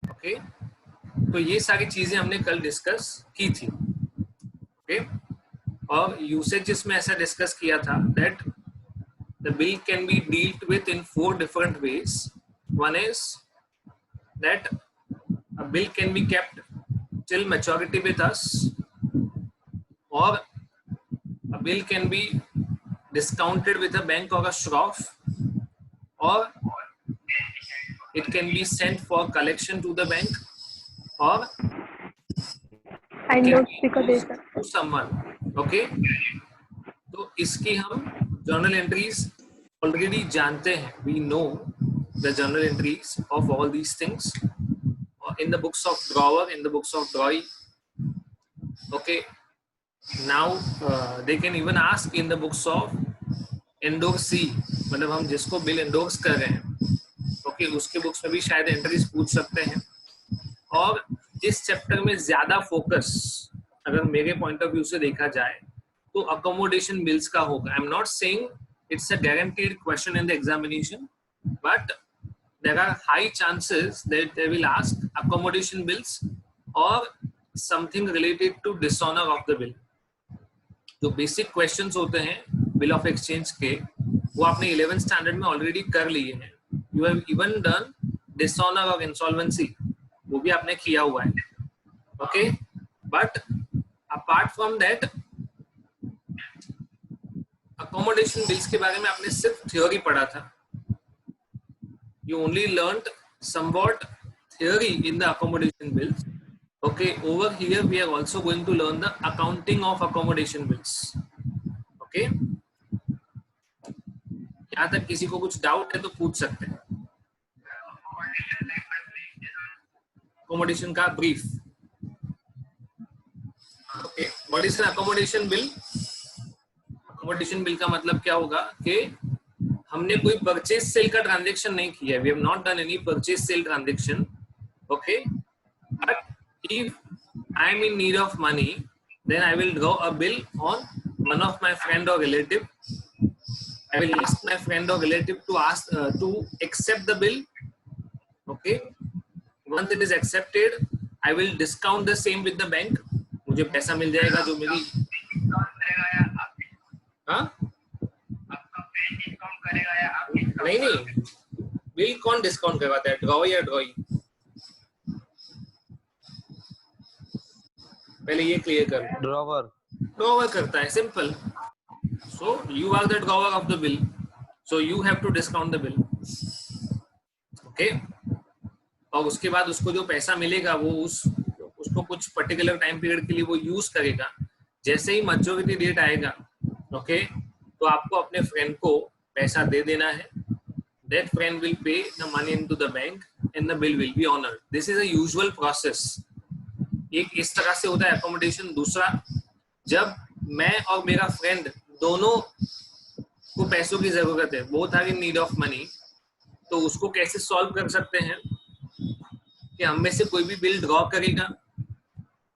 Okay, तो ये सारी चीजें हमने कल डिस्कस की थी। ओके, और यूसेजेस में ऐसा डिस्कस किया था that the bill can be dealt with in 4 different ways. One is that a bill can be kept till maturity with us, or a bill can be discounted with a bank or a shroff, or it can be sent for collection to the bank, or it can be used to someone. Okay, तो इसकी हम journal entries already जानते हैं. We know the journal entries of all these things in the books of drawer, in the books of drawing. Okay, now they can even ask in the books of endorsee, मतलब हम जिसको bill endorse कर रहे हैं, okay, उसके books में भी शायद एंट्रीज पूछ सकते हैं. और इस चैप्टर में ज्यादा फोकस अगर मेरे पॉइंट ऑफ व्यू से देखा जाए तो अकोमोडेशन बिल्स का होगा. I am not saying it's a guaranteed question in the examination, but there are high chances that they will ask accommodation bills or something related to dishonor of the bill. जो basic questions होते हैं bill of exchange के, वो आपने 11th standard में already कर लिए हैं. You have even done dishonour और इंसॉल्वेंसी, वो भी आपने किया हुआ है. Okay, but apart from that accommodation bills के बारे में आपने सिर्फ थ्योरी पढ़ा था. You only learnt somewhat theory in the accommodation bills. Okay, over here we are also going to learn the accounting of accommodation bills. Okay, यहाँ तक किसी को कुछ डाउट है तो पूछ सकते हैं. Accommodation का brief. Okay, what is an accommodation bill? Accommodation bill का मतलब क्या होगा कि हमने कोई परचेज सेल का ट्रांजैक्शन नहीं किया. We have not done any purchase sale transaction. Okay, but if I am in need of money then I will draw a bill on one of my friend or relative. I will ask my friend or relative to accept the bill. Okay, once it is accepted I will discount the same with the bank. मुझे पैसा मिल जाएगा जो मेरी, हाँ नहीं, bill कौन discount करवाता है, ड्रॉ या ड्रॉई? पहले ये क्लियर कर. ड्रॉवर करता है, simple. So you are the drawer of the bill, so you have to discount the bill. Okay, और उसके बाद उसको जो पैसा मिलेगा वो उसको कुछ पर्टिकुलर टाइम पीरियड के लिए वो यूज करेगा. जैसे ही मैच्योरिटी डेट आएगा, ओके, तो आपको अपने फ्रेंड को पैसा दे देना है. That friend will pay the money into the bank and the bill will be honored. This is a usual process. एक इस तरह से होता है accommodation. दूसरा, जब मैं और मेरा फ्रेंड दोनों को पैसों की जरूरत है, both are in need of money, तो उसको कैसे सॉल्व कर सकते हैं कि हम में से कोई भी बिल ड्रॉ करेगा,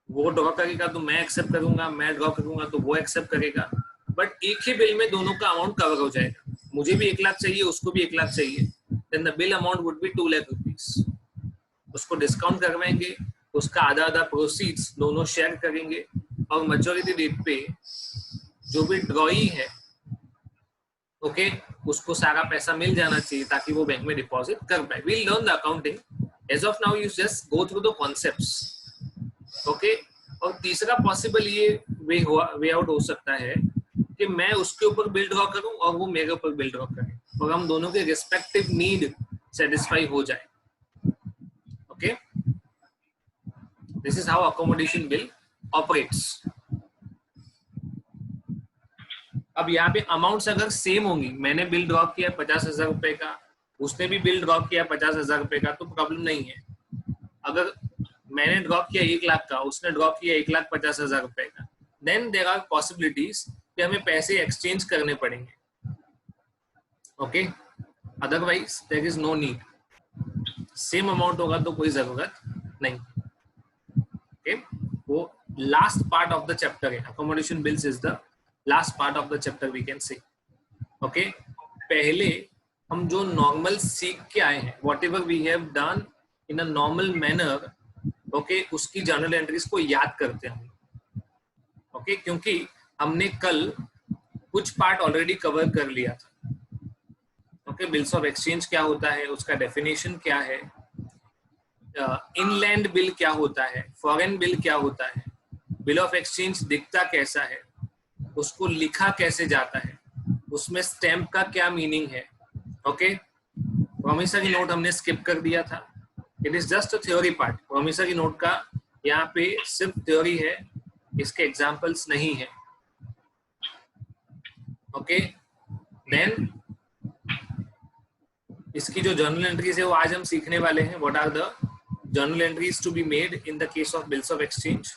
वो ड्रॉ करेगा तो मैं एक्सेप्ट करूंगा, मैं ड्रॉ करूंगा तो वो एक्सेप्ट करेगा, बट एक ही बिल में दोनों का अमाउंट कवर हो जाएगा. मुझे भी 1 लाख चाहिए, उसको भी 1 लाख चाहिए, then the bill amount would be 2 lakh rupees. उसको डिस्काउंट करवाएंगे, उसका आधा आधा प्रोसीड्स दोनों शेयर करेंगे, और मैच्योरिटी डेट पे जो भी ड्रॉई है, ओके, उसको सारा पैसा मिल जाना चाहिए ताकि वो बैंक में डिपॉजिट कर पाए. We learn the accounting. As of now you just go through the concepts. Okay, और तीसरा पॉसिबल ये वे आउट हो सकता है कि मैं उसके ऊपर बिल ड्रॉ करूं और वो मेरे ऊपर बिल ड्रॉ करे, और हम दोनों के रिस्पेक्टिव नीड सेटिस्फाई हो जाए. Okay, this is how accommodation bill operates. अब यहाँ पे अमाउंट्स अगर सेम होंगी, मैंने बिल ड्रॉ किया 50,000 रुपए का, उसने भी बिल ड्रॉ किया 50,000 रुपए का, तो प्रॉब्लम नहीं है. अगर मैंने ड्रॉ किया 1 लाख का, उसने ड्रॉ किया 1,50,000 रुपए का, देन देयर आर पॉसिबिलिटीज कि हमें पैसे एक्सचेंज करने पड़ेंगे. Okay, otherwise there is no need. Same amount होगा तो कोई जरूरत नहीं. ओके, वो last part of the chapter है. Accommodation bills is the last part of the chapter we can say. Okay, पहले हम जो नॉर्मल सीख के आए हैं, whatever we have done in a normal manner, okay, उसकी जर्नल एंट्रीज को याद करते हैं, ओके, क्योंकि हमने कल कुछ पार्ट ऑलरेडी कवर कर लिया था, ओके। बिल्स ऑफ एक्सचेंज क्या होता है, उसका डेफिनेशन क्या है, इनलैंड बिल क्या होता है, फॉरेन बिल क्या होता है, बिल ऑफ एक्सचेंज दिखता कैसा है, उसको लिखा कैसे जाता है, उसमें स्टैम्प का क्या मीनिंग है, ओके। प्रोमिसरी नोट हमने स्किप कर दिया था, it is just a theory part. Promissory note का यहाँ पे सिर्फ थ्योरी है, इसके एग्जाम्पल्स नहीं है, ओके। देन इसकी जो जर्नल एंट्रीज है वो आज हम सीखने वाले हैं। What are the journal entries to be made in the case of bills of exchange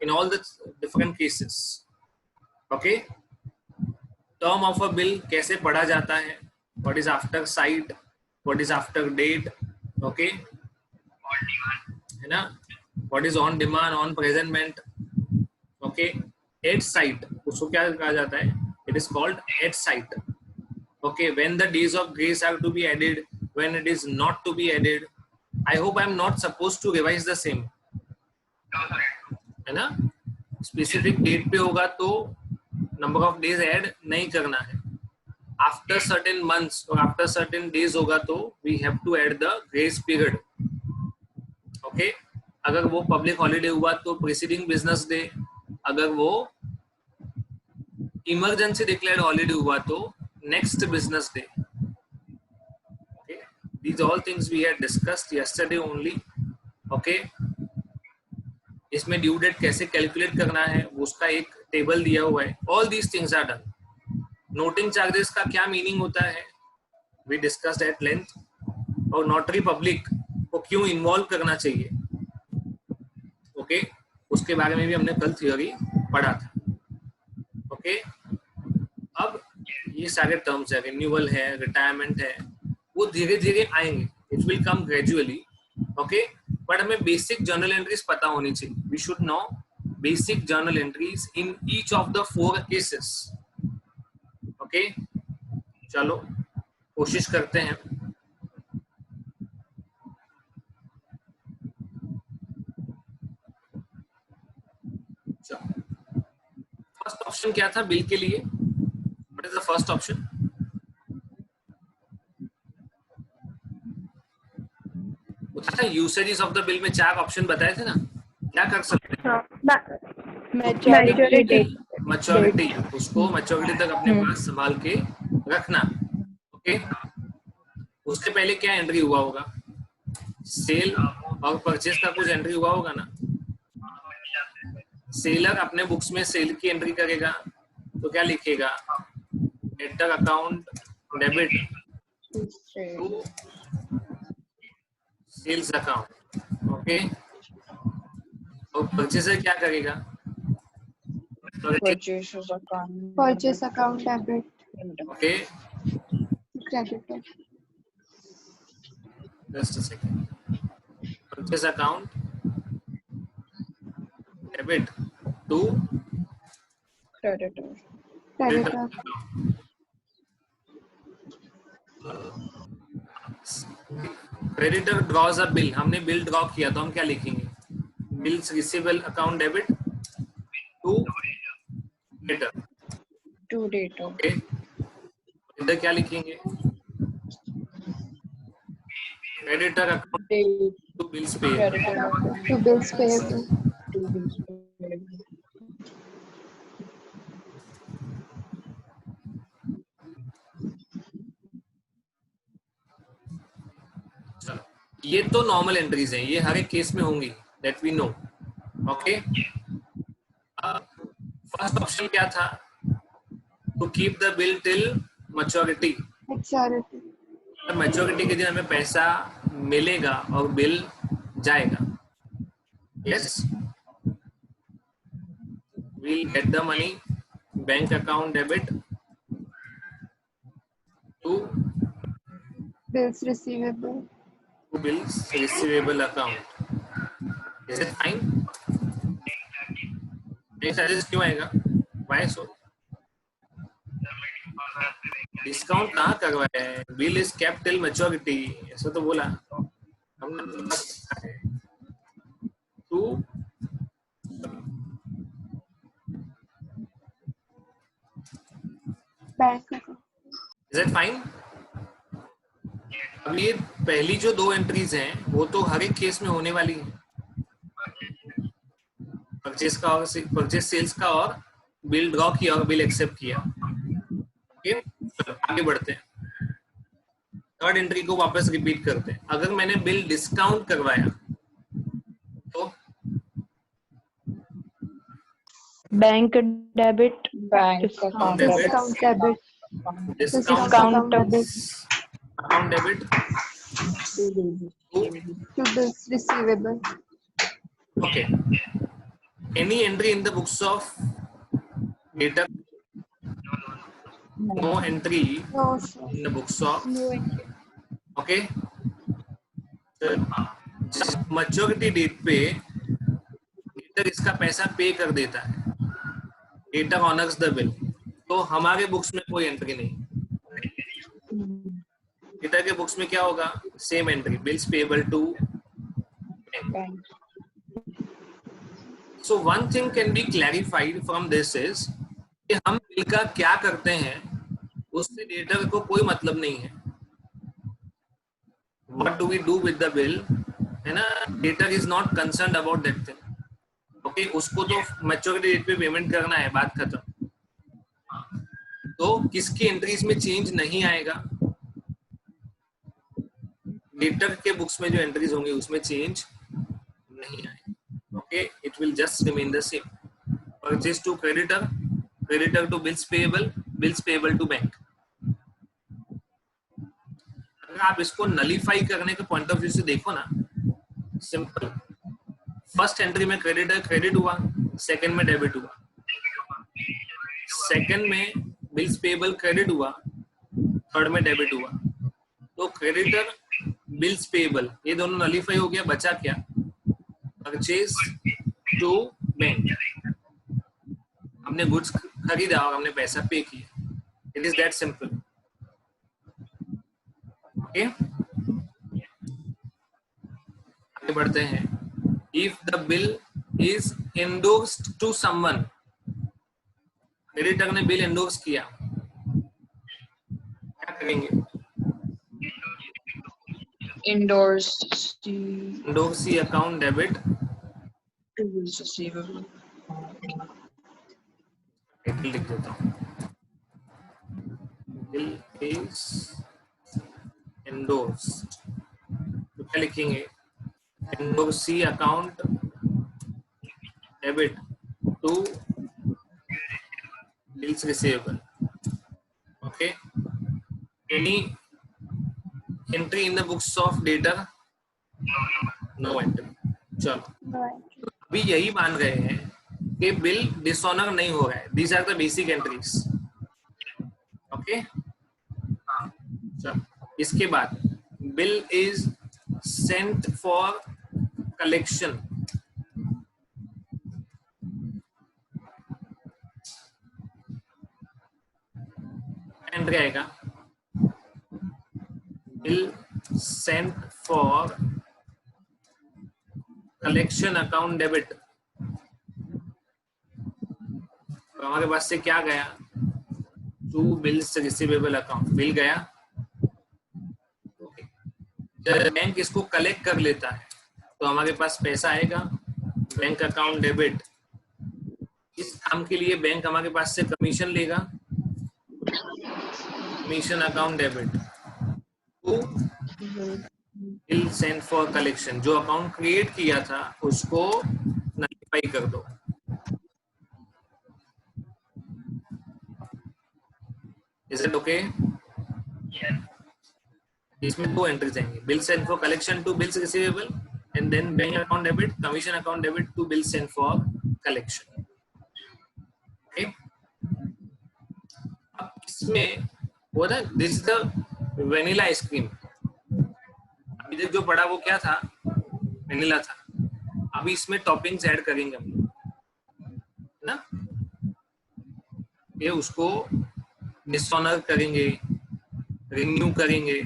in all the different cases, okay. Term of a bill कैसे पढ़ा जाता है, what is after sight, what is after date, okay, है ना, what is on demand, on presentment, okay. At sight उसको क्या कहा जाता है, it is called at sight, okay, when the days of grace are to be added, when it is not to be added. I hope I am not supposed to revise the same, है ना। Specific date पे होगा तो number of days add नहीं करना है, after certain months और after certain days होगा तो we have to add the grace period, okay. अगर वो पब्लिक हॉलीडे हुआ तो प्रीसीडिंग बिजनेस डे, अगर वो इमरजेंसी डिक्लेयर्ड हॉलीडे हुआ तो next business day, okay. These all things we had discussed yesterday only, okay. इसमें ड्यू डेट कैसे कैलकुलेट करना है उसका एक टेबल दिया हुआ है, all these things are done. Noting charges का क्या मीनिंग होता है, we discussed at length, और नोटरी पब्लिक को क्यों इन्वॉल्व करना चाहिए, ओके, उसके बारे में भी हमने कल थ्योरी पढ़ा था, ओके। अब ये सारे टर्म्स है, रिन्यूअल है, रिटायरमेंट है, वो धीरे धीरे आएंगे, it will come gradually, okay. But हमें बेसिक जर्नल एंट्रीज पता होनी चाहिए, we should know basic journal entries in each of the 4 cases, okay. चलो कोशिश करते हैं। फर्स्ट ऑप्शन क्या था बिल के लिए, what is the first option, usages of the bill में 4 ऑप्शन बताए थे ना, क्या कर सकते हैं, मैच्योरिटी, उसको मैच्योरिटी तक अपने पास संभाल के रखना, ओके। उसके पहले क्या एंट्री हुआ होगा, सेल और परचेज का कुछ एंट्री हुआ होगा ना, सेलर अपने बुक्स में सेल की एंट्री करेगा तो क्या लिखेगा, debtor account debit to sales account, okay. और परचेजर क्या करेगा, purchase account debit, okay, credit, just a second, purchase account debit to creditor, creditor draws a bill, हमने बिल ड्रॉ किया तो हम क्या लिखेंगे, bills receivable account debit to debtor, to debtor, okay. इधर क्या लिखेंगे, creditor account to bills payable, to bills payable, ये तो नॉर्मल एंट्रीज हैं, ये हर एक केस में होंगी, that we know, okay. First option क्या था, to keep the bill till maturity, maturity के दिन हमें पैसा मिलेगा और बिल जाएगा, yes, we'll get the money, bank account debit to bills receivable, to bills receivable account, is it fine? Next charges क्यों आएगा, why so, डिस्काउंट कहाँ करवाया है, bill is kept till maturity, ऐसा तो बोला, हमने रखा है to bank account. Is it fine? अब ये पहली जो दो एंट्रीज हैं वो तो हर एक केस में होने वाली है, परचेस का और परचेस सेल्स का, और बिल ड्रॉ किया और बिल एक्सेप्ट किया। ओके, आगे बढ़ते हैं। थर्ड एंट्री को वापस रिपीट करते हैं। अगर मैंने बिल डिस्काउंट करवाया तो bank debit, bank discount debit, discount debit, discount discount debit account debit to bills receivable. okay, any entry in the books of data, no entry no sir, in the books of, no entry. okay, maturity date पे debtor इसका पैसा पे कर देता है, debtor honours the bill, तो हमारे books में कोई एंट्री नहीं। डेटर के बुक्स में क्या होगा? Same entry, bills payable to bank. So one thing can be clarified from this is कि हम बिल का क्या करते हैं उससे डेटर को कोई मतलब नहीं है। What do we do with the bill, है ना? Debtor is not concerned about that thing. Okay, उसको तो मैच्योरिटी डेट पे पेमेंट करना है, बात खत्म। तो किसकी एंट्रीज में चेंज नहीं आएगा? डेटर के बुक्स में जो एंट्रीज होंगी उसमें चेंज नहीं आएगा। Okay, it will just remain the same. Purchase to creditor, creditor to bills payable to bank. अगर आप इसको नलीफाई करने के पॉइंट ऑफ व्यू से देखो ना, सिंपल। फर्स्ट एंट्री में क्रेडिटर क्रेडिट हुआ, सेकंड में डेबिट हुआ, सेकंड में बिल्स पेबल क्रेडिट हुआ, थर्ड में डेबिट हुआ। तो क्रेडिटर बिल्स पेबल ये दोनों नलीफाई हो गया, बचा क्या? Purchase to bank. हमने गुड्स खरीदा और हमने पैसा पे किया। It is that simple. Okay, आगे बढ़ते हैं। If the bill is endorsed to someone, creditor ने बिल एंडोर्स किया, क्या करेंगे? Endorsee account debit to bills receivable. लिख देता हूँ। बिल इज एंडोर्स्ड, तो क्या लिखेंगे? Endorsee account debit to bills receivable. Okay, any entry in the books of debtor? No entry. चलो, नो एंट्री। अभी यही मान रहे हैं कि बिल डिसऑनर नहीं हो रहा है। These are the basic entries. Okay, चलो, इसके बाद bill is sent for collection. Entry आएगा bill sent for collection account debit. तो हमारे पास से क्या गया? To bills receivable account, bill गया। जब बैंक इसको कलेक्ट कर लेता है तो हमारे पास पैसा आएगा, बैंक अकाउंट डेबिट। इस काम के लिए बैंक हमारे पास से कमीशन लेगा, commission account debit to bill sent for collection. जो अकाउंट क्रिएट किया था उसको नलिफाई कर दो। Is it okay? इसमें दो एंट्रीज आएंगे, bill sent for collection to bills receivable and then bank account debit, commission account debit to bill sent for collection. Okay, अब इसमें वो ना, this is the vanilla ice cream. अभी तक जो पड़ा वो क्या था? वेनिला था। अभी इसमें टॉपिंग्स ऐड करेंगे हम लोग, है ना? ये उसको डिसऑनर करेंगे, रिन्यू करेंगे,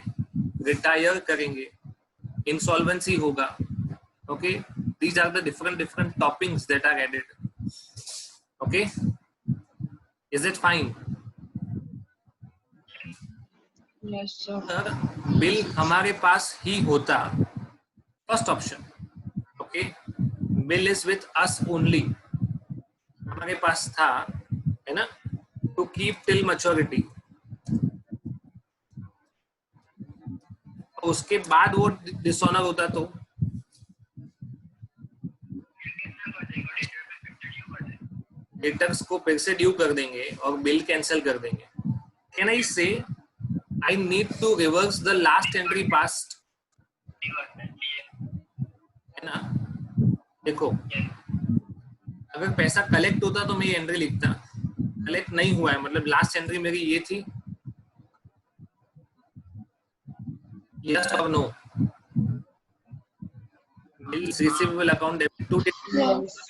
रिटायर करेंगे, इंसॉल्वेंसी होगा. Okay, these are the different toppings that are added. Okay, is it fine? Yes, sir. अगर बिल हमारे पास ही होता, first option, okay, bill is with us only, हमारे पास था, है ना, टू कीप टिल मैच्योरिटी, उसके बाद वो डिसऑनर होता तो डेटर्स को फिर से ड्यू कर देंगे और बिल कैंसिल कर देंगे. Can I say I need to reverse the last entry passed, है ना. देखो, अगर पैसा कलेक्ट होता तो मैं ये एंट्री लिखता, कलेक्ट नहीं हुआ है, मतलब लास्ट एंट्री मेरी ये थी. यस और no? Bill receivable account debit to,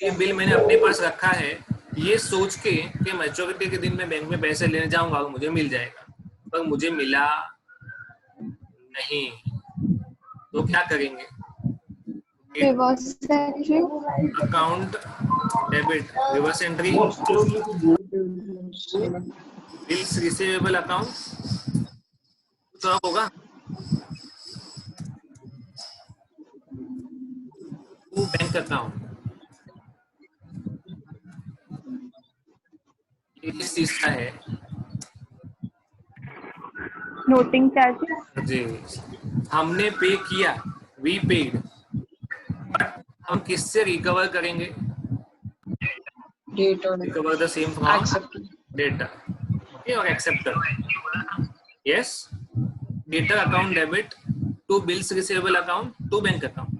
ये बिल मैंने अपने पास रखा है ये सोच के कि मैच्योरिटी के दिन में बैंक में पैसे लेने जाऊंगा और मुझे मिल जाएगा, पर मुझे मिला नहीं, तो क्या करेंगे? Reverse entry, account debit, reverse entry, bills receivable account, कुछ और होगा? बैंक अकाउंट, किस चीज का है? Noting charges. जी, हमने पे किया, वी पेड, बट हम किससे रिकवर करेंगे? Data. Recover the same from Accept. Debtor. Okay, और acceptor. Yes, debtor account debit to bills receivable account to bank account.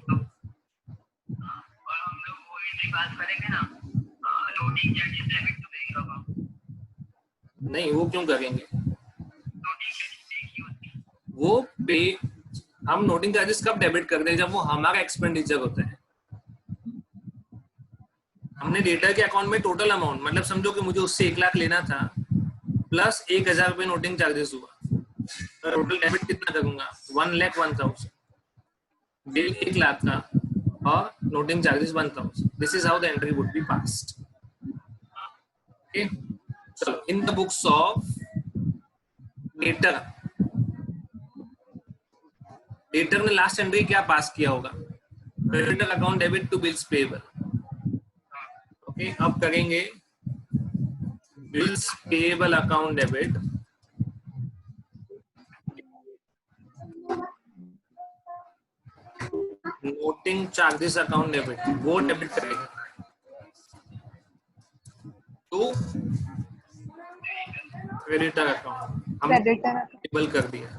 नहीं, वो क्यों करेंगे? वो पे, हम नोटिंग चार्जेस कब डेबिट करते हैं? जब वो हमारा एक्सपेंडिचर होता है. हमने डेटा के अकाउंट में टोटल अमाउंट, मतलब समझो कि मुझे उससे 1 लाख लेना था प्लस 1000 रुपए नोटिंग चार्जेस हुआ, तो टोटल डेबिट कितना करूंगा? 1,01,000. बिल 1 लाख का और noting charges 1000. This is how the entry would be passed. Okay, चलो, in the books of debtor, debtor ने लास्ट एंट्री क्या पास किया होगा? Creditor account debit to bills payable. Okay, अब करेंगे bills payable account debit noting charges account debit, वो debit करेंगे तो क्रेडिटर अकाउंट हम क्रेडिटर, पेएबल कर दिया.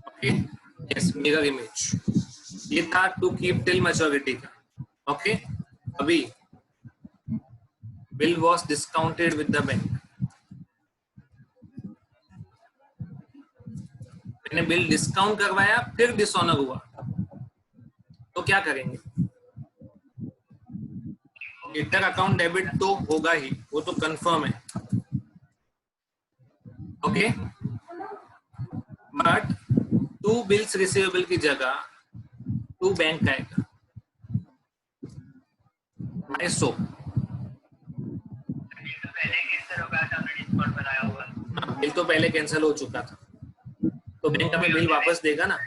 ओके, यस, मिरर इमेज, ये था टू कीप टिल मैच्योरिटी का. ओके, अभी bill was discounted with the bank, मैंने बिल डिस्काउंट करवाया फिर डिसऑनर हुआ, तो क्या करेंगे? डेटर अकाउंट डेबिट तो होगा ही, वो तो कंफर्म है. Okay, but to bills receivable की जगह टू बैंक आएगा. सो बिल तो पहले कैंसिल हो चुका था, तो बैंक हमें बिल वापस देगा ना.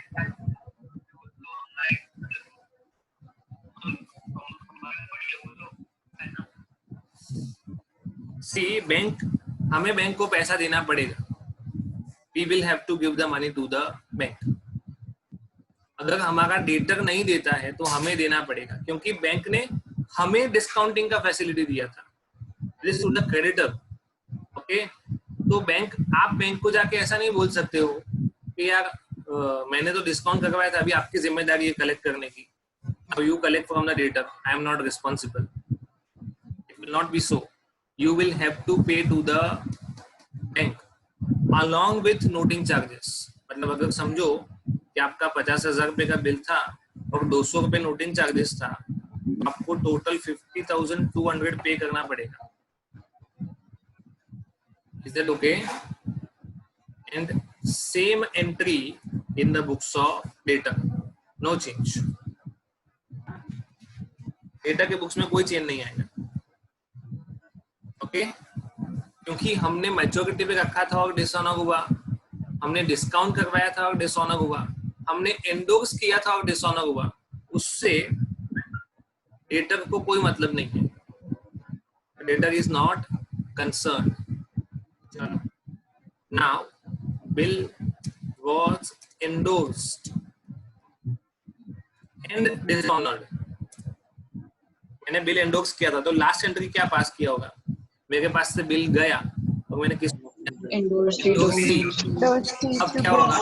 सी, बैंक, हमें बैंक को पैसा देना पड़ेगा. We will have to give the money to the bank. अगर हमारा डेटर नहीं देता है तो हमें देना पड़ेगा, क्योंकि बैंक ने हमें डिस्काउंटिंग का फैसिलिटी दिया था. This to the creditor. Okay, तो बैंक, आप बैंक को जाके ऐसा नहीं बोल सकते हो कि यार मैंने तो डिस्काउंट करवाया था, अभी आपकी जिम्मेदारी है कलेक्ट करने की. Now you collect from the debtor. I am not responsible. It will not be so. You will have to pay to the bank along with noting charges. मतलब अगर समझो कि आपका 50,000 रुपए का बिल था और 200 रुपए नोटिंग चार्जेस था, आपको टोटल 50,200 पे करना पड़ेगा. Is that okay? And same entry in the books of data. No change. Data के बुक्स में कोई चेंज नहीं आएगा. ओके क्योंकि हमने मैच्योरिटी पे रखा था और डिसऑनर हुआ, हमने डिस्काउंट करवाया था और डिसऑनर हुआ, हमने एंडोर्स किया था और डिसऑनर हुआ, उससे डेटर को कोई मतलब नहीं है. Debtor is not concern. चलो now bill was endorsed and dishonored. मैंने बिल एंडोर्स किया था तो लास्ट एंट्री क्या पास किया होगा? मेरे पास से बिल गया और मैंने किस Endorsed it. अब क्या होगा?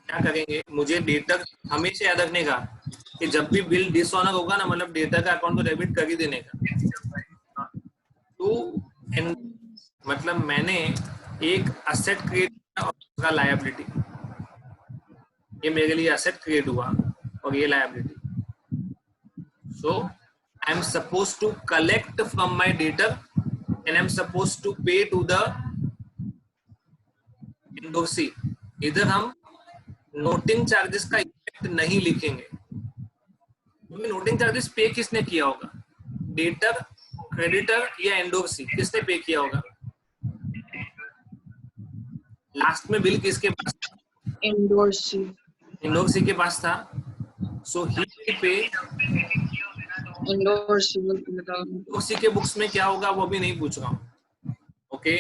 क्या करेंगे? मुझे डेटर हमेशा याद रखने का कि जब भी बिल डिसऑनर होगा ना, मतलब डेटा का अकाउंट को डेबिट कर ही देने का. तो मतलब मैंने एक असेट क्रिएट किया और दूसरा लायबिलिटी. ये मेरे लिए असेट क्रिएट हुआ और ये liability. So I am suppose to collect from my debtor and I am suppose to pay to the endorsee. इधर हम नोटिंग चार्जेस का इफेक्ट नहीं लिखेंगे क्योंकि नोटिंग चार्जेस पे किसने किया होगा? डेटर, क्रेडिटर या एंडोर्सी, किसने पे किया होगा? लास्ट में बिल किसके पास था? Endorsee. एंडोर्सी के पास था. सो ही पे. Endorsee will be the endorsee के बुक्स में क्या होगा वो भी नहीं पूछ रहा हूँ. ओके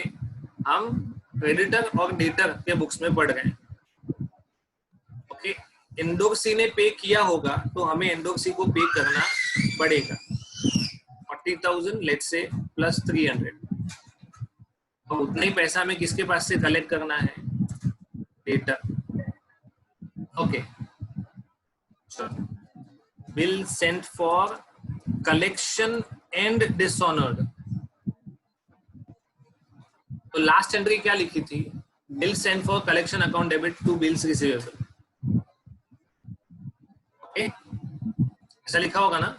हम क्रेडिटर और डेटर के बुक्स में पढ़ गए. ओके एंडोर्सी ने पे किया होगा तो हमें एंडोर्सी को पे करना पड़ेगा. 40,000 लेट्स से प्लस 300. और उतना ही पैसा हमें किसके पास से कलेक्ट करना है? Debtor. Okay bill sent for collection and dishonoured. तो लास्ट एंट्री क्या लिखी थी? Bill sent for collection account debit to bills receivable. Okay ऐसा लिखा होगा ना?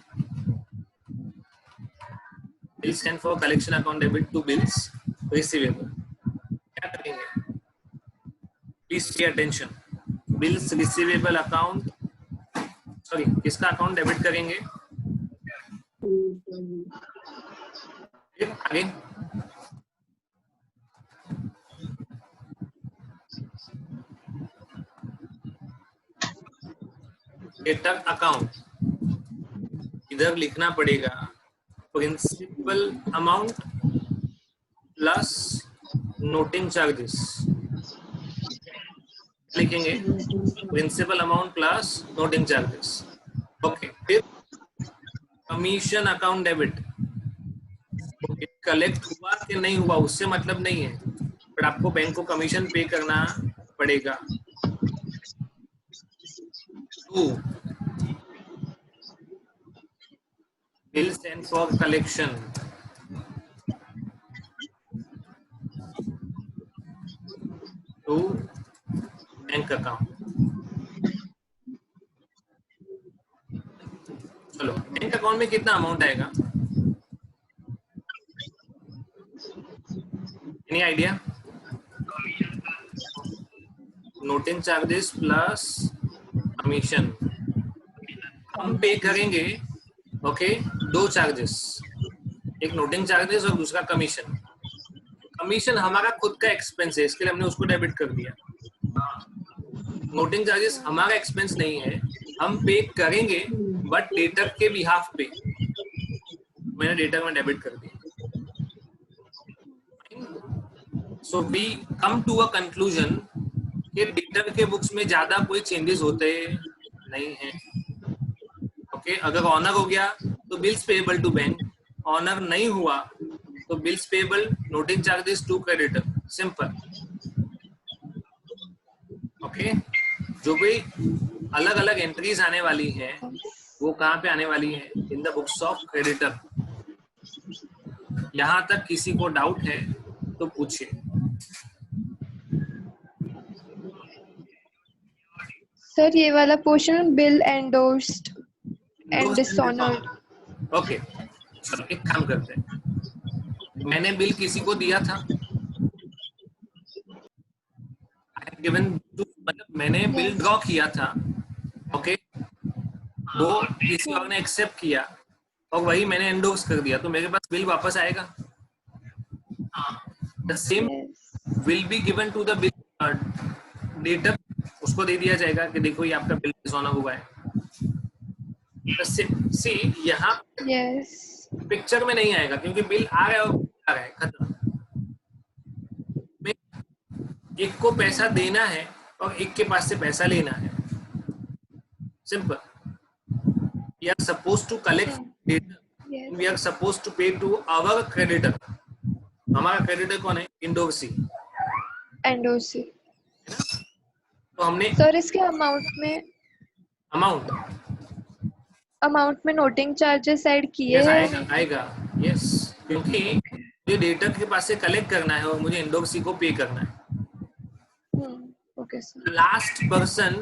Bill sent for collection account debit to bills receivable. क्या करेंगे? Please pay attention. Bills receivable account, sorry किसका अकाउंट डेबिट करेंगे? फिर आगे डेटर अकाउंट. इधर लिखना पड़ेगा principal amount plus noting charges. लिखेंगे principal amount plus noting charges. Okay फिर कमीशन अकाउंट डेबिट. कलेक्ट हुआ कि नहीं हुआ उससे मतलब नहीं है, पर आपको बैंक को कमीशन पे करना पड़ेगा. To bill sent for collection to bank account. चलो बैंक अकाउंट में कितना अमाउंट आएगा? Any idea? Noting charges plus commission. हम पे करेंगे ओके दो चार्जेस, एक नोटिंग चार्जेस और दूसरा कमीशन. कमीशन हमारा खुद का एक्सपेंस है, इसके लिए हमने उसको डेबिट कर दिया. नोटिंग चार्जेस हमारा एक्सपेंस नहीं है, हम पे करेंगे बट डेटर के बिहाफ पे. मैंने डेटर में डेबिट कर दिया. So we come to a conclusion कि डेटर के बुक्स में ज्यादा कोई चेंजेस होते नहीं है. ओके अगर ऑनर हो गया तो bills payable to bank, honour नहीं हुआ तो bills payable noting charges to creditor. Simple. Okay जो भी अलग अलग एंट्रीज आने वाली हैं वो कहाँ पे आने वाली है? इन द बुक्स ऑफ क्रेडिटर. यहां तक किसी को डाउट है तो पूछिए. सर ये वाला portion bill endorsed and dishonoured. Okay चलो एक काम करते हैं. मैंने बिल किसी को दिया था, गिवन टू, मतलब मैंने बिल ड्रॉ किया था, ओके, वो किसी और ने एक्सेप्ट किया और वही मैंने एंडोर्स कर दिया, तो मेरे पास बिल वापस आएगा। The same will be given to the bill debtor, उसको दे दिया जाएगा कि देखो ये आपका बिल डिसऑनर हुआ है। सी यहाँ पिक्चर में नहीं आएगा क्योंकि बिल आ रहा है और आ रहा है, खत्म। एक को पैसा देना है और एक के पास से पैसा लेना है, simple. We are supposed to collect data. We are supposed to pay to our creditor. हमारा क्रेडिटर कौन है? इंडोर्सी। एंडोर्सी। तो हमने सर इसके अमाउंट में नोटिंग चार्जेस ऐड किए हैं? आएगा यस, क्योंकि मुझे डेटर के पास से कलेक्ट करना है और मुझे इंडोर्सी को पे करना है। Okay sir. Last person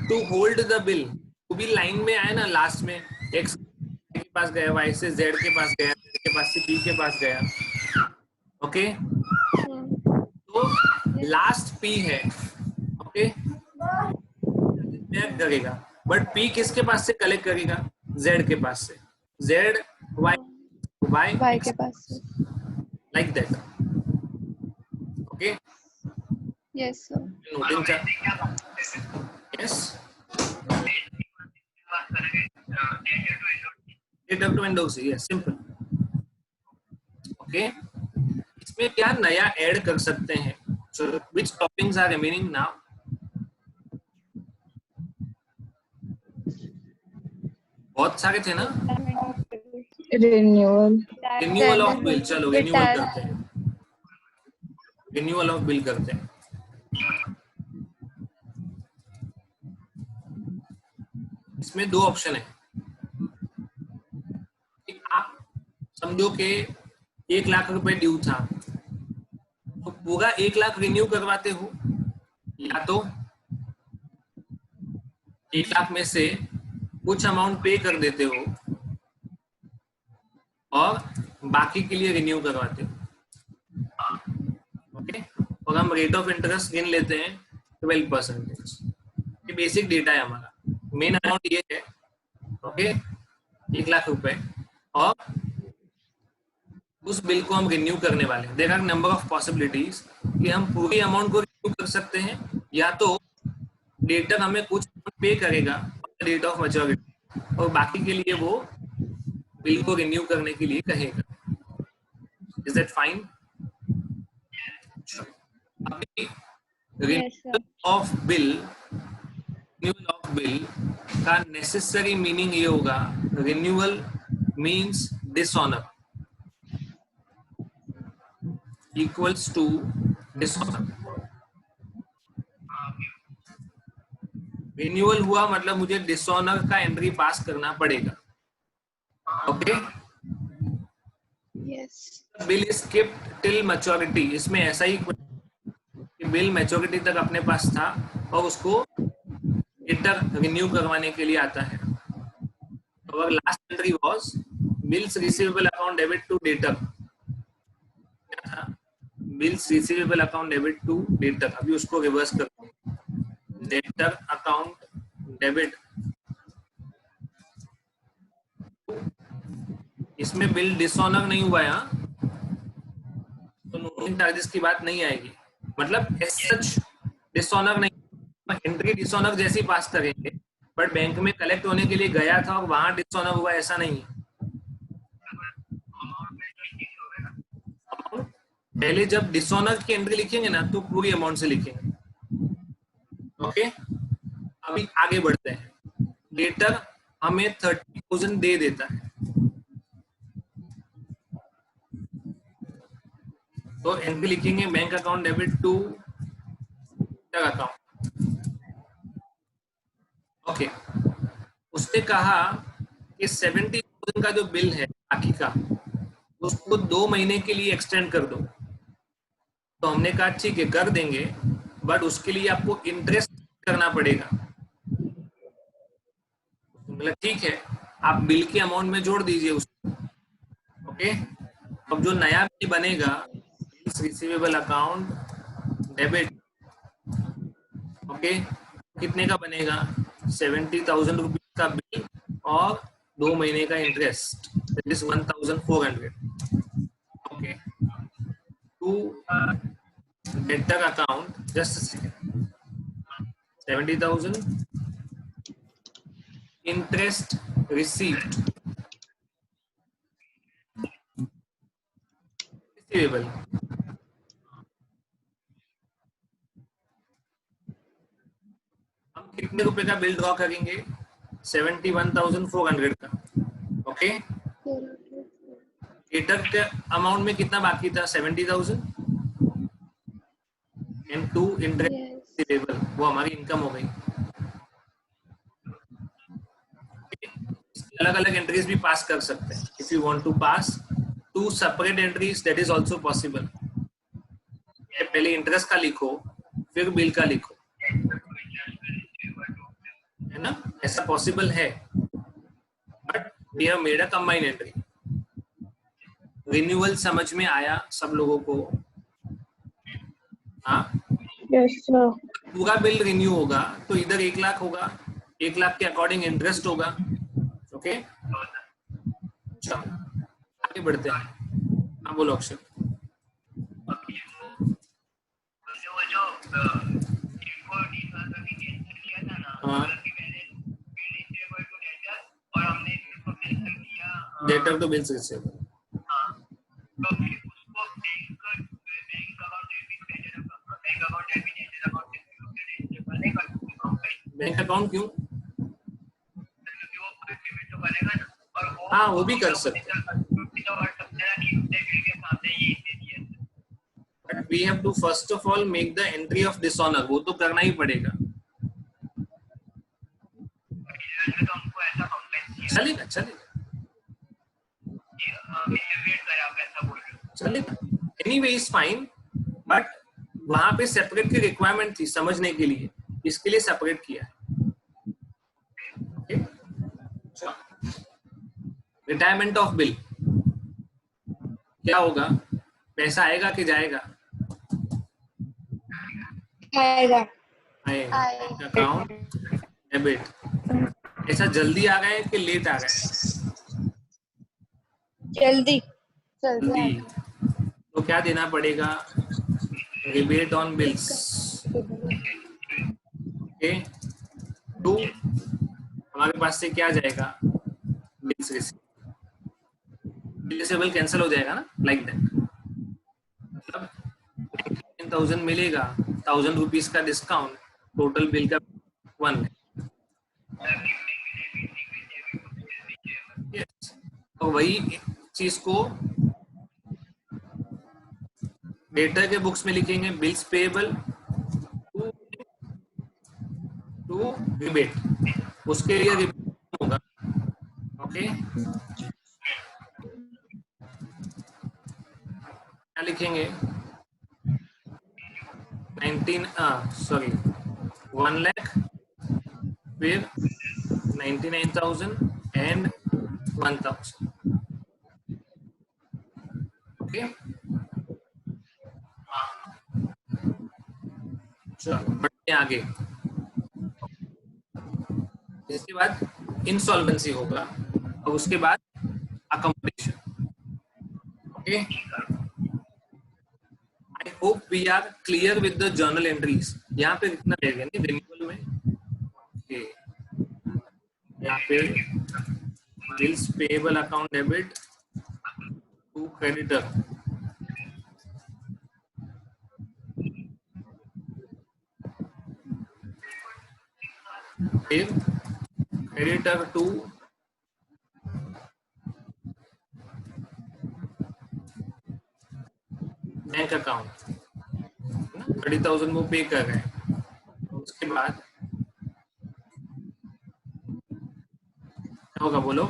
to hold the bill, वो भी लाइन में आए ना, लास्ट में एक्स के पास गया, वाई से जेड के पास गया, जेड के पास से बी के पास गया, ओके। तो लास्ट पी है, ओके, करेगा, बट पी किसके पास से कलेक्ट करेगा? जेड के पास से, जेड वाई के पास से, like that, okay. Yes sir. Noting charge, yes, debtor to endorsee, yes, simple, okay. इसमें क्या नया ऐड कर सकते हैं? So which topics are remaining now? बहुत सारे थे ना। रिन्यूअल ऑफ बिल, चलो रिन्यूअल करते हैं, रिन्यूअल ऑफ बिल करते हैं। इसमें दो ऑप्शन है। आप समझो कि 1 लाख रुपए ड्यू था, तो पूरा 1 लाख रिन्यू करवाते हो, या तो 1 लाख में से कुछ अमाउंट पे कर देते हो और बाकी के लिए रिन्यू करवाते हो, ओके। और हम रेट ऑफ इंटरेस्ट गिन लेते हैं 12%। ये बेसिक डेटा है हमारा। मेन अमाउंट ये है, ओके, 1 लाख रुपए, और उस बिल को हम रिन्यू करने वाले हैं। There are number of possibilities कि हम पूरी अमाउंट को रिन्यू कर सकते हैं, या तो डेटर हमें कुछ पे करेगा डेट ऑफ मैच्योरिटी और बाकी के लिए वो बिल को रिन्यू करने के लिए कहेगा। Is that fine? अभी रिन्यूअल ऑफ बिल का नेसेसरी मीनिंग ये होगा, renewal means dishonour equals to dishonour. Renewal हुआ मतलब मुझे डिसऑनर का एंट्री पास करना पड़ेगा, okay. Yes. Bill is keeped till maturity, इसमें ऐसा ही कि बिल मैच्योरिटी तक अपने पास था और उसको डेटर रिन्यू करवाने के लिए आता है। और last entry was bills receivable account debit to debtor, क्या था? Bills receivable account debit to debtor. अभी उसको रिवर्स करते हैं, डेटर अकाउंट डेबिट, इसमें बिल डिसऑनर नहीं हुआ है, तो नोटिंग चार्जेस की बात नहीं आएगी। मतलब एज सच डिसऑनर नहीं, एंट्री डिसऑनर जैसी पास करेंगे, बट बैंक में कलेक्ट होने के लिए गया था और वहां डिसऑनर हुआ, ऐसा नहीं है। पहले जब डिसऑनर की एंट्री लिखेंगे ना तो पूरी अमाउंट से लिखेंगे, ओके। अभी आगे बढ़ते हैं। डेटर हमें 30,000 दे देता है, तो एंट्री लिखेंगे bank account debit to account, okay. उसने कहा कि 70,000 का जो बिल है बाकी का, उसको 2 महीने के लिए एक्सटेंड कर दो। तो हमने कहा ठीक है कर देंगे, बट उसके लिए आपको इंटरेस्ट करना पड़ेगा। मतलब ठीक है, आप बिल के अमाउंट में जोड़ दीजिए उसको, ओके। अब जो नया बिल बनेगा, रिसीवेबल अकाउंट डेबिट, ओके, कितने का बनेगा? 70,000 रुपीज का बिल और 2 महीने का interest, that is 1,400. Okay, to debtor account, just a second, 70,000 interest received, receivable, हम कितने रुपए का बिल ड्रॉ करेंगे? 71,400 का. ओके, डेटर के अमाउंट में कितना बाकी था? 70,000 एंड टू इंटरेस्ट रिसीवेबल, वो हमारी इनकम हो गई. अलग अलग एंट्रीज भी पास कर सकते हैं. If you want to pass two separate entries, that is also possible. पहले इंटरेस्ट का लिखो, फिर बिल का लिखो, है ना? ऐसा पॉसिबल है, but we have made a combined entry. Renewal समझ में आया सब लोगों को? हाँ, यस सर. पूरा बिल रिन्यू होगा तो इधर 1 लाख होगा, 1 लाख के अकॉर्डिंग इंटरेस्ट होगा. ओके, चलो आगे बढ़ते हैं. हाँ बोलो अक्षर. हाँ, debtor to bills receivable. Bank account क्यों? हाँ, वो भी कर सकते हैं, but we have to first of all make the entry of dishonour. वो तो करना ही पड़ेगा. चलेगा चलेगा चलेगा, एनीवे इज फाइन, बट वहां पे सेपरेट की रिक्वायरमेंट थी समझने के लिए, इसके लिए सेपरेट किया है. रिटायरमेंट ऑफ बिल क्या होगा? पैसा आएगा कि जाएगा? आएगा. आएगा. Account debit. ऐसा जल्दी आ गए कि लेट आ गए? जल्दी जल्दी जल्दी. तो क्या देना पड़ेगा? Rebate on bills. Okay, to हमारे पास से क्या जाएगा? बिल्स रिसीवेबल कैंसिल हो जाएगा ना, लाइक दैट. मतलब 10,000 मिलेगा, 1,000 रुपीज का डिस्काउंट, टोटल बिल का 1 है. yes. तो वही चीज को डेटर के बुक्स में लिखेंगे, बिल्स पेएबल टू रिबेट. उसके लिए रिबेट होगा. ओके, क्या लिखेंगे? 1 लाख, फिर 99,000 एंड 1,000. ओके, चलो बढ़ते हैं आगे. इसके बाद इंसॉल्वेंसी होगा और उसके बाद accommodation. Okay, I hope we are clear with the journal entries. यहाँ पे कितना रहेगा नहीं रिन्यूअल में? ओके, यहाँ पे bills payable account debit to creditor, फिर क्रेडिटर टू बैंक अकाउंट, 30,000 वो पे कर रहे हैं. उसके बाद क्या होगा बोलो?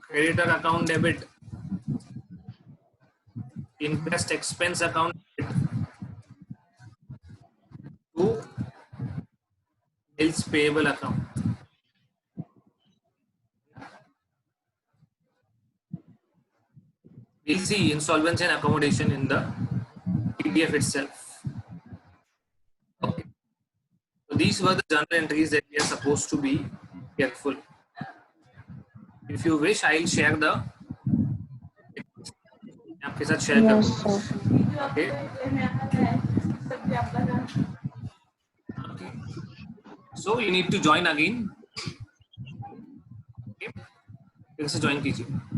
Creditor account debit, interest expense account to bills payable account. see insolvency and accommodation in the PDF itself. Okay. So these were the journal entries that we are supposed to be careful. If you wish, I'll share the. आपके साथ share Yes, करूँगा. sir. Okay. Okay. So you need to join again. Okay. फिर से join कीजिए.